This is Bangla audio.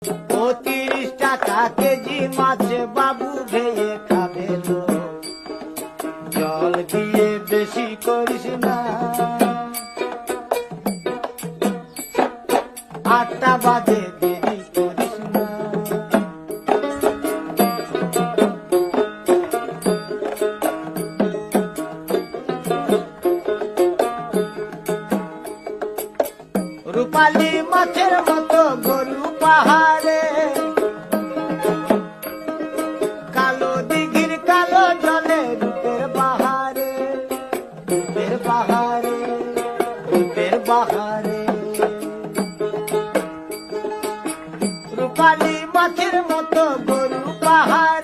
30 টাকা কেজি মাছ বাবু ভেয়ে খাবে লো, জল দিয়ে বেশি করিস না। 8টা বাজে দেরি করিস না। রূপালী মাছের মতো গরু পাহাড়ে, কালো দিঘির কালো জলে রূপের বাহারে, রূপের বাহারে, রূপের বাহারে। রূপালী মাছের মতো গরু পাহাড়ে।